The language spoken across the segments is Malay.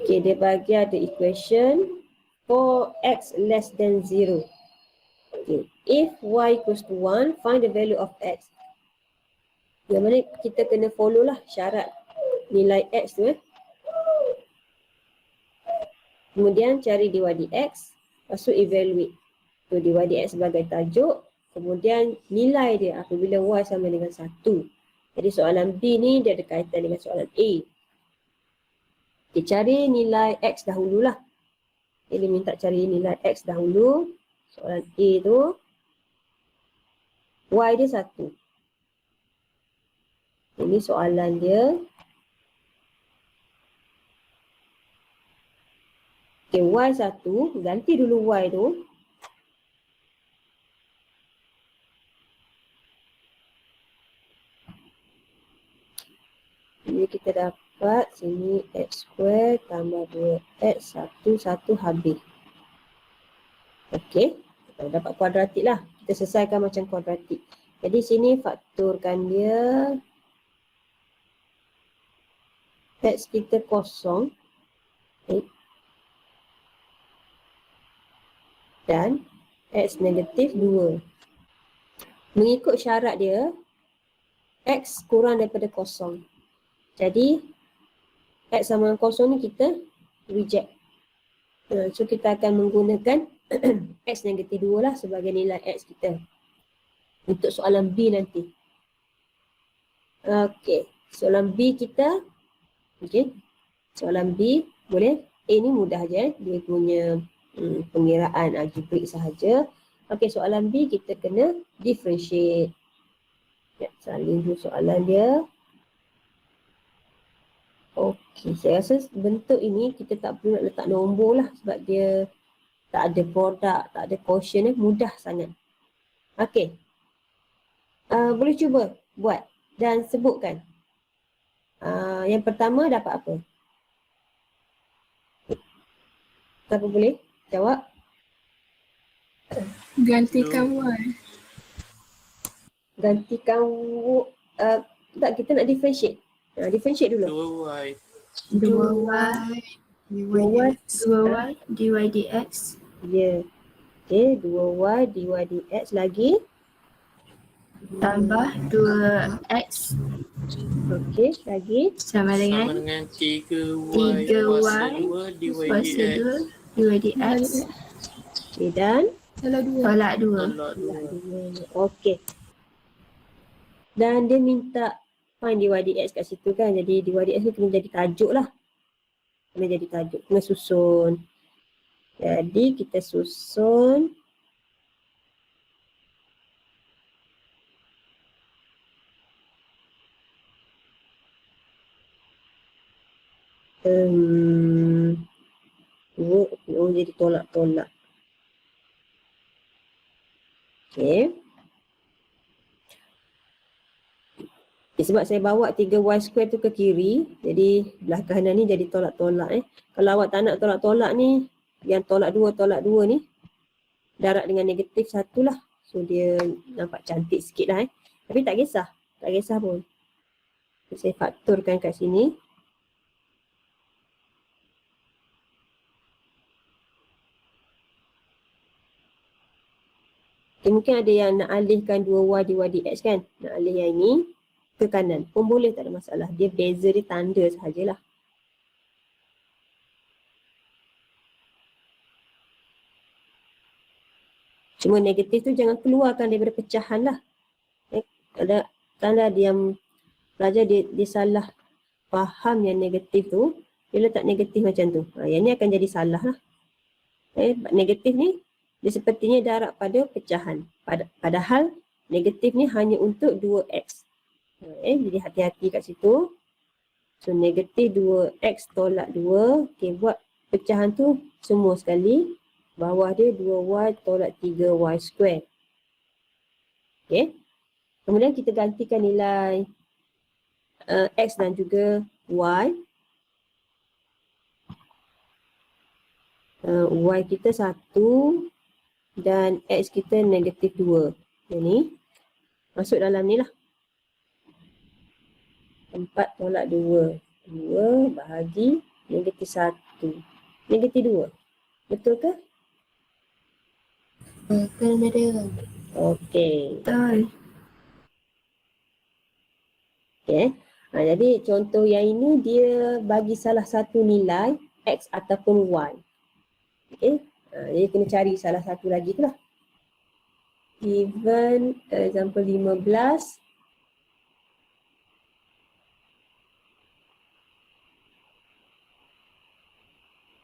Okay, dia bagi ada equation for x less than 0. Okay. If y equals to 1, find the value of x. Yang mana kita kena follow lah syarat nilai x tu Kemudian cari dy dx, lepas tu evaluate. So dy dx sebagai tajuk, kemudian nilai dia apabila y sama dengan 1. Jadi soalan B ni dia ada kaitan dengan soalan A. Kita cari nilai x dahululah. Dia minta cari nilai x dahulu. Soalan A tu y dia 1. Ini soalan dia. Okay, y 1, ganti dulu y tu. Jadi kita dapat sini x square tambah 2x 1 habis. Okey, kita dapat kuadratik lah. Kita selesaikan macam kuadratik. Jadi sini faktorkan dia. X kita kosong. Okay. Dan x negatif 2. Mengikut syarat dia, x kurang daripada kosong. Jadi, x sama dengan kosong ni kita reject. So, kita akan menggunakan x negatif 2 lah sebagai nilai x kita. Untuk soalan B nanti. Okey, soalan B kita. Okey, soalan B boleh. A ni mudah je. Dia punya pengiraan algebrik sahaja. Okey, soalan B kita kena differentiate. Ya, salin dulu soalan dia. Okey, saya rasa bentuk ini kita tak perlu nak letak nombor lah sebab dia tak ada produk, tak ada quotient, mudah sangat. Okey, boleh cuba buat dan sebutkan. Yang pertama dapat apa? Siapa boleh jawab? Gantikan y. Gantikan tak, kita nak differentiate. Differentiate dulu. 2y. 2y dy dx. Ya. Okey, 2y dy dx lagi. Tambah 2x Okey, lagi. sama Sama dengan dengan 3y 3y kuasa 2 dy kuasa dx. 2 dy dx. Okey, dan Tolak 2. Tolak 2. okey. Dan dia minta find dy dx kat situ kan. Jadi dy dx tu kena jadi tajuk lah. Kena jadi tajuk. Kena susun. Jadi kita susun. Jadi tolak-tolak. Okey. Sebab saya bawa 3y square tu ke kiri, jadi belah kanan ni jadi tolak-tolak. Kalau awak tak nak tolak-tolak ni, yang tolak 2 ni, darab dengan negatif 1 lah. So dia nampak cantik sikit lah. Tapi tak kisah. Tak kisah pun. Saya faktorkan kat sini. Mungkin ada yang nak alihkan 2y dy dx kan. Nak alih yang ini ke kanan. Pun boleh, tak ada masalah. Dia beza dia tanda sahajalah. Cuma negatif tu jangan keluarkan daripada pecahan lah. Ada tanda yang pelajar dia salah faham yang negatif tu. Dia letak negatif macam tu. Yang ni akan jadi salah lah. Negatif ni dia sepertinya darab pada pecahan. Padahal negatif ni hanya untuk 2x. Jadi hati-hati kat situ. So negatif 2x tolak 2. Okay, buat pecahan tu semua sekali. Bawah dia 2y tolak 3y square. Okay. Kemudian kita gantikan nilai x dan juga y. Y kita 1 dan x kita negatif 2. Ini masuk dalam ni lah. 4 tolak 2. 2 bahagi negatif 1, negatif 2. Betul ke? Betul madam. Okey. Betul. Okay. Jadi contoh yang ini dia bagi salah satu nilai X ataupun Y. Okay. Jadi kena cari salah satu lagi tu lah. Given example 15.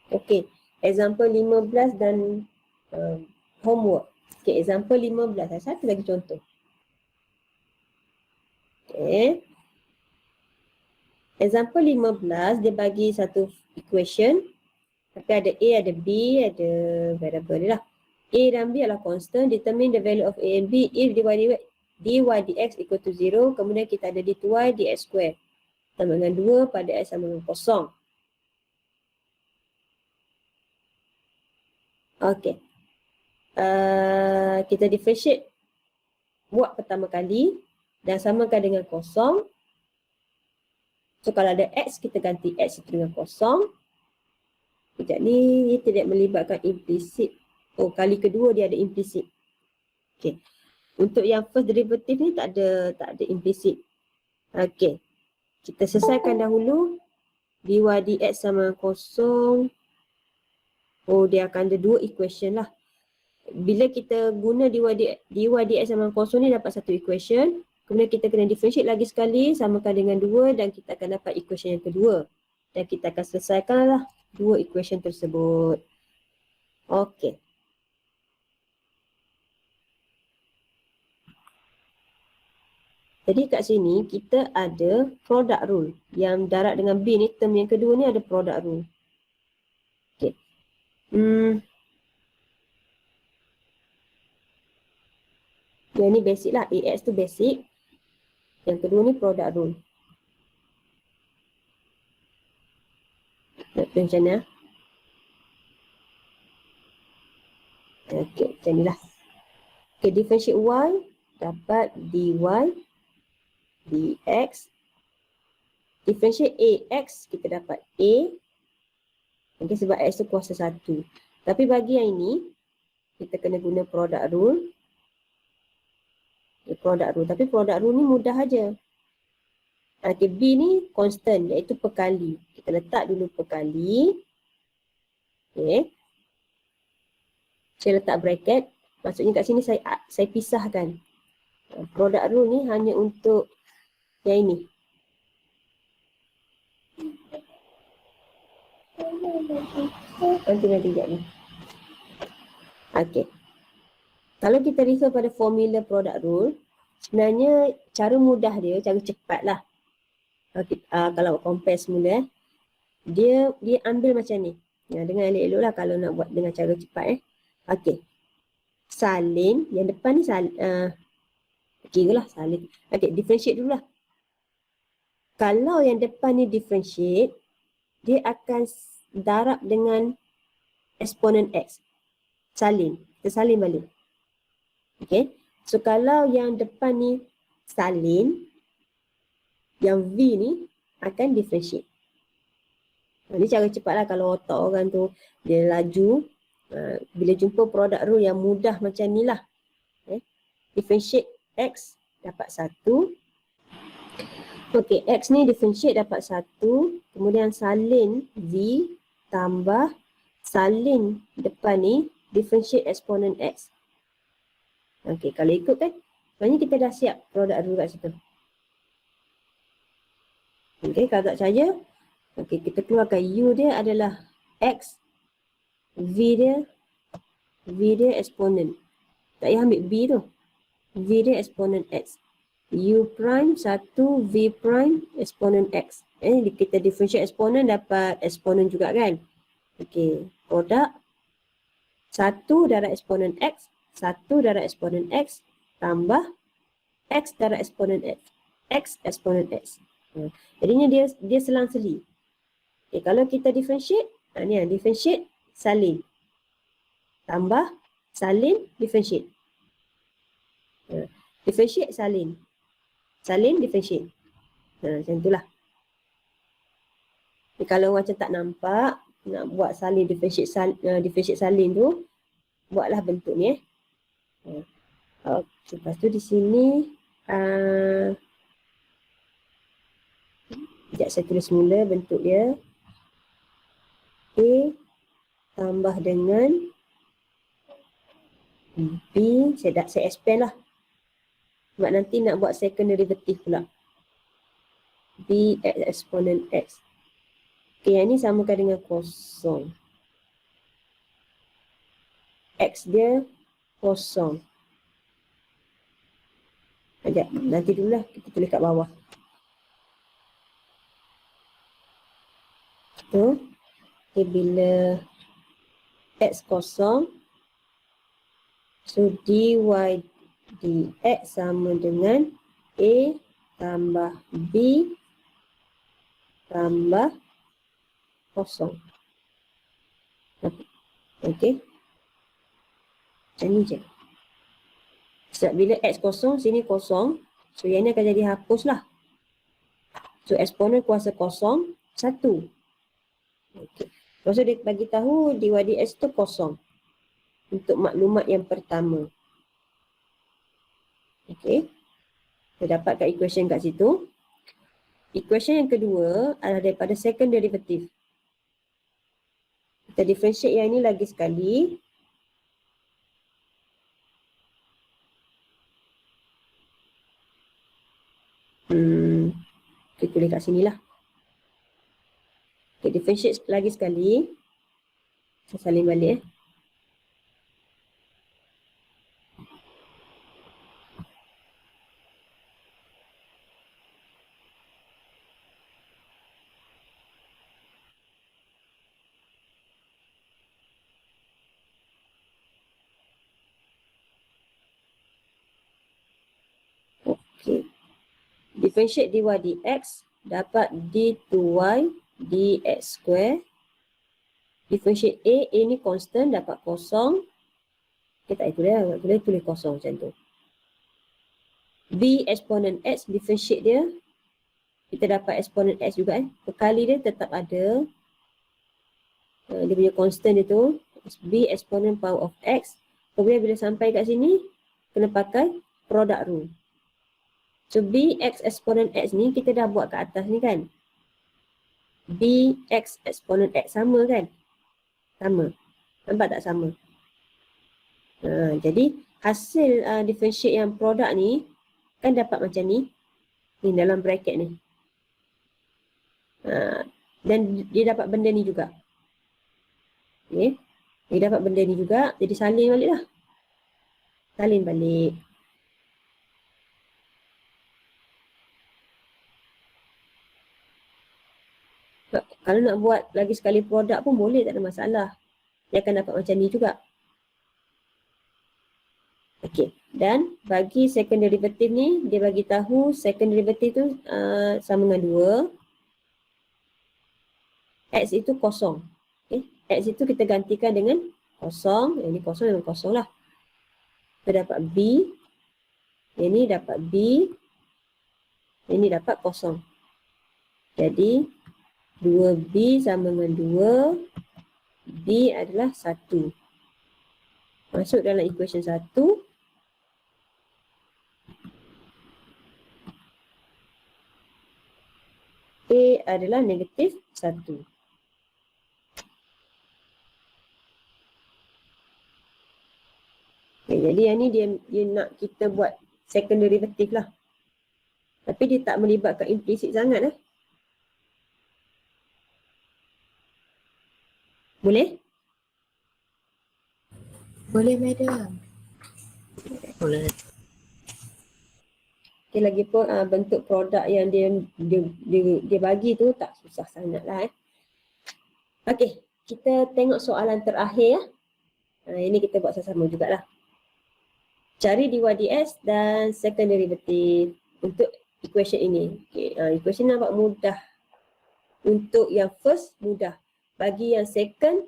Okay. Example 15 dan homework. Okay. Example 15. Satu lagi contoh. Okay. Example 15 dia bagi satu equation. Tapi ada A, ada B, ada variable dia lah. A dan B adalah constant. Determine the value of A and B if dy dx equal to 0. Kemudian kita ada dy dx square sama dengan 2 pada x sama dengan 0. Okey. Kita differentiate. Buat pertama kali dan samakan dengan 0. So kalau ada x, kita ganti x itu dengan 0. Sekejap ni tidak melibatkan implisit. Oh, kali kedua dia ada implisit. Okey. Untuk yang first derivative ni tak ada implisit. Okey. Kita selesaikan dahulu. Dy dx sama 0. Oh, dia akan ada dua equation lah. Bila kita guna dy dx sama 0 ni dapat satu equation. Kemudian kita kena differentiate lagi sekali, samakan dengan 2 dan kita akan dapat equation yang kedua. Dan kita akan selesaikanlah dua equation tersebut. Okey. Jadi kat sini kita ada product rule. Yang darat dengan B ni, term yang kedua ni ada product rule. Okey. Yang ni basic lah. AX tu basic. Yang kedua ni product rule. Nak macam mana? Okey, macam ni lah. Okey, differentiate Y dapat dy dx. Differentiate AX, kita dapat A. Okey, sebab X tu kuasa 1. Tapi bagi yang ini, kita kena guna product rule. Okay, product rule. Tapi product rule ni mudah aja. Okey, B ni constant, iaitu perkali. Kita letak dulu perkali. Okey. Saya letak bracket. Maksudnya kat sini saya pisahkan. Product rule ni hanya untuk yang ini. Nanti sekejap ni. Okey. Kalau kita refer pada formula product rule, sebenarnya cara mudah dia, cara cepat lah. Kalau compare semula, dia ambil macam ni. Dengar elok-elok lah kalau nak buat dengan cara cepat. Okey. Salin, yang depan ni kira lah salin. Okey, differentiate dulu lah. Kalau yang depan ni differentiate, dia akan darab dengan eksponen X. Salin. Kita salin balik. Okey. So kalau yang depan ni salin, yang V ni akan differentiate. Ini cara cepat lah kalau otak orang tu dia laju. Bila jumpa product rule yang mudah macam ni lah. Differentiate X dapat 1. Okey, X ni differentiate dapat 1. Kemudian salin V tambah salin depan ni differentiate eksponen X. Okey, kalau ikut kan, sebenarnya kita dah siap product rule kat situ. Okey, kalau tak percaya, okey, kita keluarkan U dia adalah X, V dia eksponen. Tak payah ambil B tu. V dia eksponen X. U prime 1, V prime eksponen X. Kita differentiate eksponen dapat eksponen juga kan. Okey, produk 1 darab eksponen X, 1 darab eksponen X, tambah X darab eksponen X. X eksponen X. Jadinya dia selang-seli. Okay, kalau kita differentiate, ni differentiate salin. Tambah salin differentiate. Differentiate salin. Salin differentiate. Macam itulah. Kalau macam tak nampak, nak buat salin, differentiate salin tu, buatlah bentuk ni. Okay, lepas tu di sini, sekejap saya tulis mula bentuk dia. A tambah dengan B, saya expand lah. Sebab nanti nak buat second derivative pula. B x exponent x. Okay, yang ni samakan dengan kosong. X dia kosong. Sekejap, nanti dululah kita tulis kat bawah. Tu. Okay, bila x kosong, so dy dx sama dengan A tambah B tambah kosong. Okey. Macam ni je. Sebab bila x kosong, sini kosong, so yang ni akan jadi hapus lah. So eksponen kuasa kosong, 1. Okey. Lepas tu dia bagi tahu dy dx tu kosong. Untuk maklumat yang pertama. Okey. Kita dapat kat equation kat situ. Equation yang kedua adalah daripada second derivative. Kita differentiate yang ini lagi sekali. Kita tulis kat sini lah. Okay, differentiate lagi sekali. Saya salin balik. Okay. Differentiate dy dx dapat d2y dx square. Differentiate A ni constant dapat kosong. Kita tak boleh tulis kosong macam tu. B exponent x, differentiate dia. Kita dapat exponent x juga Perkali dia tetap ada. Dia punya constant dia tu. B exponent power of x. Kemudian bila sampai kat sini, kena pakai product rule. So B x exponent x ni kita dah buat kat atas ni kan. B x exponent x sama kan? Sama. Nampak tak sama? Jadi hasil differentiate yang produk ni kan dapat macam ni. Ni dalam bracket ni. Dan dia dapat benda ni juga. Okay. Dia dapat benda ni juga. Jadi salin balik lah. Salin balik. Kalau nak buat lagi sekali produk pun boleh, tak ada masalah. Dia akan dapat macam ni juga. Okey. Dan bagi second derivative ni, dia bagi tahu second derivative tu sama dengan 2. X itu kosong. Okay. X itu kita gantikan dengan kosong. Yang ni kosong dengan kosong lah. Kita dapat B. Yang ni dapat B. Yang ni dapat kosong. Jadi 2B sama dengan 2. B adalah 1. Masuk dalam equation 1. A adalah negatif 1. Okay, jadi yang ni dia nak kita buat second derivative lah. Tapi dia tak melibatkan implisit sangat Boleh? Boleh, madam. Boleh. Okay, lagipun bentuk produk yang dia bagi tu tak susah sangat lah Okay, kita tengok soalan terakhir ini kita buat sama-sama jugalah. Cari dy dx dan second derivative untuk equation ini. Okay, equation nampak mudah. Untuk yang first mudah. Bagi yang second,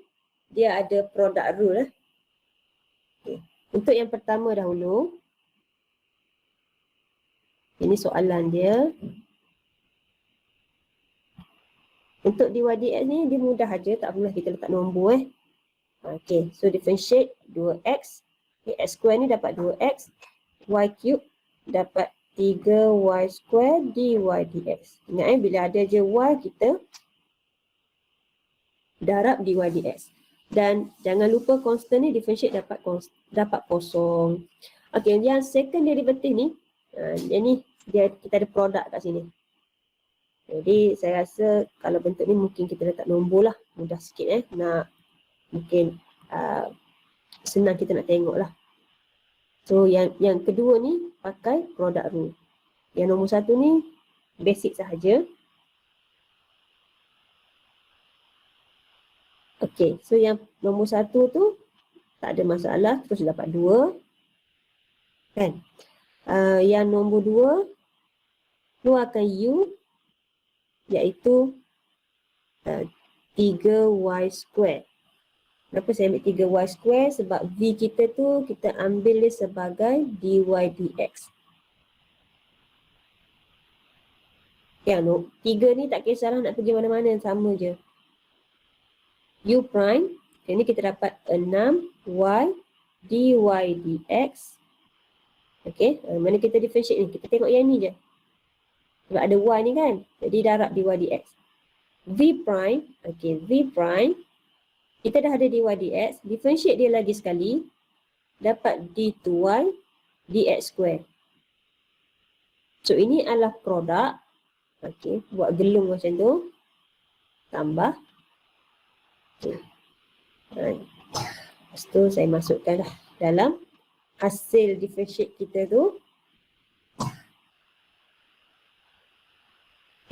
dia ada product rule. Okay. Untuk yang pertama dahulu. Ini soalan dia. Untuk dy dx ni dia mudah aja, tak perlulah kita letak nombor Okey, so differentiate 2x. X square ni dapat 2x, y cube dapat 3y square dy dx. Ingat bila ada je y, kita darab dy dx. Dan jangan lupa constant ni differentiate dapat kosong. Okey, yang second derivative ni, kita ada produk kat sini. Jadi saya rasa kalau bentuk ni mungkin kita letak nombor lah, mudah sikit nak mungkin senang kita nak tengok lah. So yang kedua ni pakai product rule. Yang nombor satu ni basic sahaja. Okay, so yang nombor satu tu tak ada masalah, terus dapat 2 kan. Yang nombor 2 keluarkan u iaitu 3y square. Kenapa saya ambil 3y square? Sebab v kita tu kita ambil dia sebagai dy dx. Yang 3 ni tak kisahlah nak pergi mana-mana, sama je. U prime, ini kita dapat 6y dy dx. Okey, mana kita differentiate ni? Kita tengok yang ni je. Sebab ada y ni kan, jadi darab dy dx. V prime, okey, V prime, kita dah ada dy dx, differentiate dia lagi sekali, dapat d2y dx square. So ini adalah produk. Okey, buat gelung macam tu. Tambah. Okay. Lepas tu saya masukkan dah dalam hasil differentiate kita tu.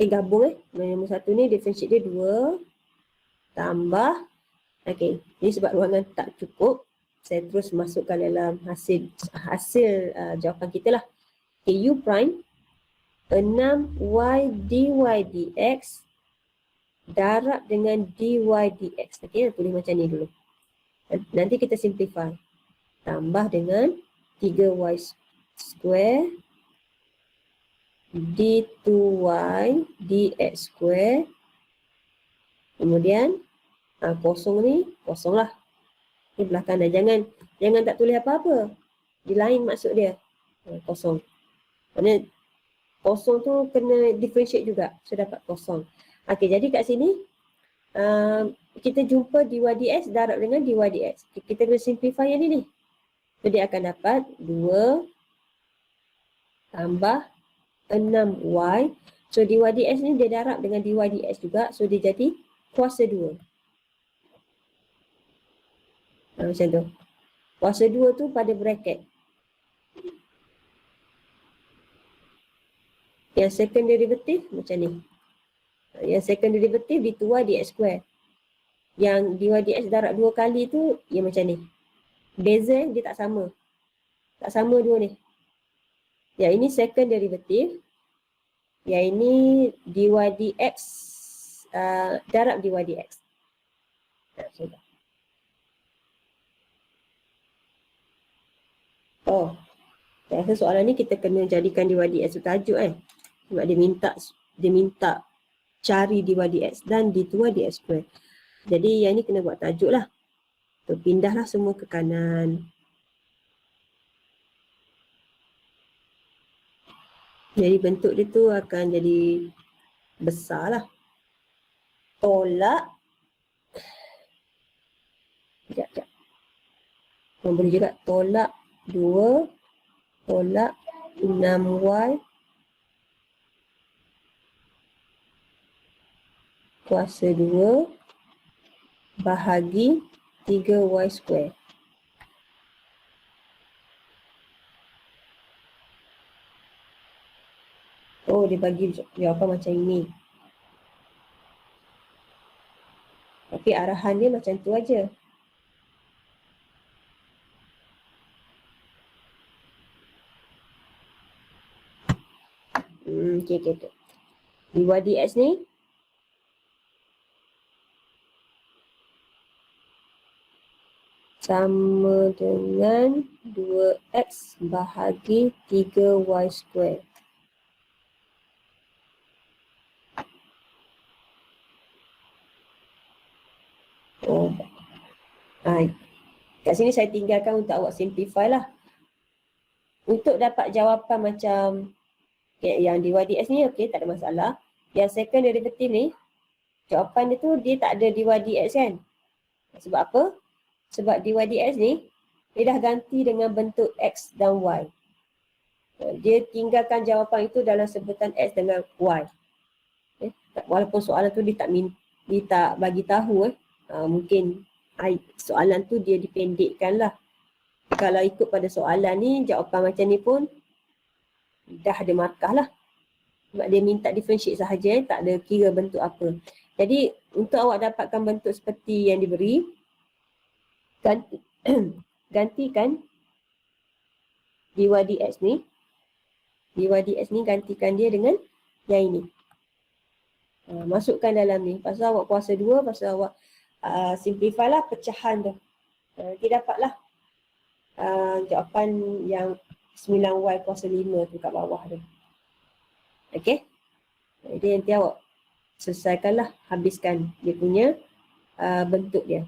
Gabung nombor satu ni differentiate dia 2 tambah. Okey, ni sebab ruangan tak cukup, saya terus masukkan dalam hasil jawapan kita lah. Okay, u prime 6y dy dx darab dengan dy dx. Okey, tulis macam ni dulu. Nanti kita simplify. Tambah dengan 3y square d2y dx square. Kemudian kosong ni, kosong lah. Ni belah kanan. Jangan tak tulis apa-apa. Di lain maksud dia. Kosong. Maksudnya kosong tu kena differentiate juga. So dapat kosong. Okey, jadi kat sini kita jumpa dy dx darab dengan dy dx. Kita kena simplify yang ni. So dia akan dapat 2 tambah 6y. So dy dx ni dia darab dengan dy dx juga. So dia jadi kuasa 2. Macam tu. Kuasa 2 tu pada bracket. Yang second derivative macam ni. Yang second derivative d2y dx square. Yang dy dx darab 2 kali tu, ia macam ni. Beza dia tak sama. Tak sama dua ni. Yang ini second derivative. Yang ini dy dx darab dy dx. Oh, saya rasa soalan ni kita kena jadikan dy dx tu tajuk Sebab dia minta cari dy dx dan d2 dx square. Jadi yang ni kena buat tajuk lah. So, pindahlah semua ke kanan. Jadi bentuk dia tu akan jadi besar lah. Tolak. Sekejap. Boleh juga tolak 2 tolak 6y kuasa 2 bahagi 3y square. Oh, dia bagi jawapan macam ini. Tapi arahan dia macam tu aja. Okay. dy dx ni sama dengan 2x bahagi 3y square. Oh. Kat sini saya tinggalkan untuk awak simplify lah. Untuk dapat jawapan macam yang DYDX ni, okey, tak ada masalah. Yang second derivative ni, jawapan dia tu dia tak ada DYDX kan. Sebab apa? Sebab DYDX ni, dia dah ganti dengan bentuk X dan Y. Dia tinggalkan jawapan itu dalam sebutan X dengan Y. Walaupun soalan tu dia tak bagi tahu mungkin soalan tu dia dipendekkan lah. Kalau ikut pada soalan ni, jawapan macam ni pun dah ada markah lah. Sebab dia minta differentiate sahaja, tak ada kira bentuk apa. Jadi untuk awak dapatkan bentuk seperti yang diberi, gantikan DYDX ni. DYDX ni gantikan dia dengan yang ini. Masukkan dalam ni. Pasal awak kuasa 2, pasal awak simplify lah pecahan tu. Nanti dapatlah jawapan yang 9Y kuasa 5 tu kat bawah tu. Okey. Jadi nanti awak selesaikanlah, habiskan dia punya bentuk dia.